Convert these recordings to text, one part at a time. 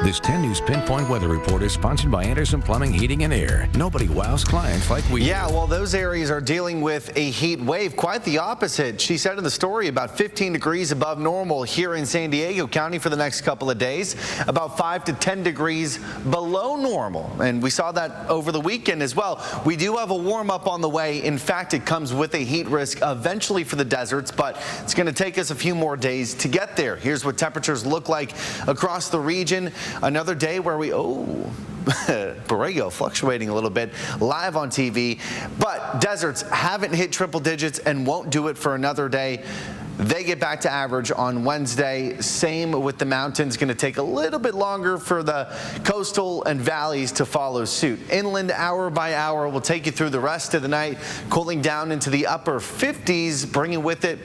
This 10 News Pinpoint Weather Report is sponsored by Anderson Plumbing, Heating and Air. Nobody wows clients like we do. Yeah, well, those areas are dealing with a heat wave. Quite the opposite. She said in the story about 15 degrees above normal here in San Diego County for the next couple of days, about 5 to 10 degrees below normal. And we saw that over the weekend as well. We do have a warm up on the way. In fact, it comes with a heat risk eventually for the deserts, but it's going to take us a few more days to get there. Here's what temperatures look like across the region. Another day where Borrego fluctuating a little bit live on TV, but deserts haven't hit triple digits and won't do it for another day. They get back to average on Wednesday. Same with the mountains. Going to take a little bit longer for the coastal and valleys to follow suit. Inland hour by hour will take you through the rest of the night, cooling down into the upper 50s, bringing with it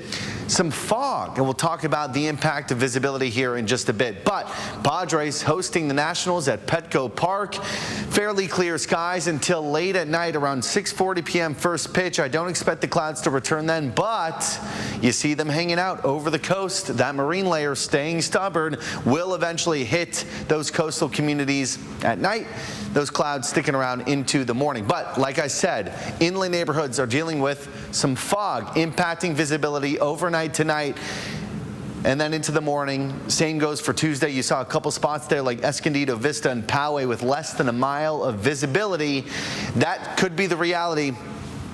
some fog. And we'll talk about the impact of visibility here in just a bit. But Padres hosting the Nationals at Petco Park. Fairly clear skies until late at night around 6:40 p.m. first pitch. I don't expect the clouds to return then, but you see them hanging out over the coast. That marine layer staying stubborn will eventually hit those coastal communities at night. Those clouds sticking around into the morning. But like I said, inland neighborhoods are dealing with some fog impacting visibility overnight tonight. And then into the morning. Same goes for Tuesday. You saw a couple spots there like Escondido, Vista, and Poway with less than a mile of visibility. That could be the reality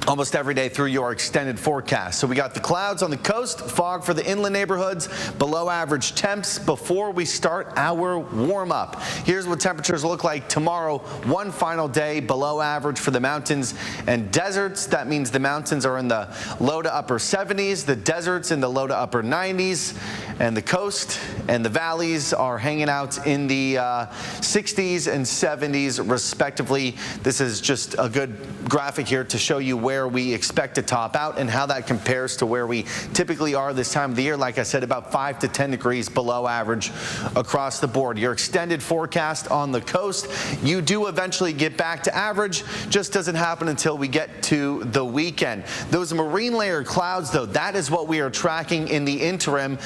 almost every day through your extended forecast. So we got the clouds on the coast, fog for the inland neighborhoods, below average temps before we start our warm up. Here's what temperatures look like tomorrow. One final day below average for the mountains and deserts. That means the mountains are in the low to upper 70s, the deserts in the low to upper 90s, and the coast and the valleys are hanging out in the 60s and 70s respectively. This is just a good graphic here to show you where we expect to top out and how that compares to where we typically are this time of the year. Like I said, about 5 to 10 degrees below average across the board. Your extended forecast on the coast, you do eventually get back to average, just doesn't happen until we get to the weekend. Those marine layer clouds, though, that is what we are tracking in the interim,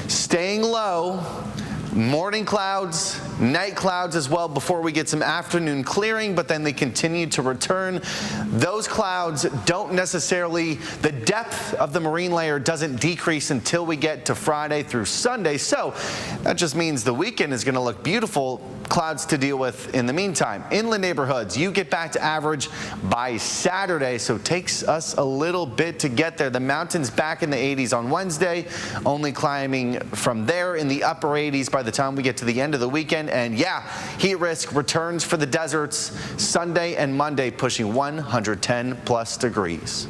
staying low. Morning clouds, night clouds as well before we get some afternoon clearing, but then they continue to return. Those clouds don't necessarily, the depth of the marine layer doesn't decrease until we get to Friday through Sunday. So that just means the weekend is going to look beautiful. Clouds to deal with in the meantime. Inland neighborhoods, you get back to average by Saturday, so it takes us a little bit to get there. The mountains back in the 80s on Wednesday, only climbing from there in the upper 80s by the time we get to the end of the weekend. And yeah, heat risk returns for the deserts Sunday and Monday, pushing 110 plus degrees.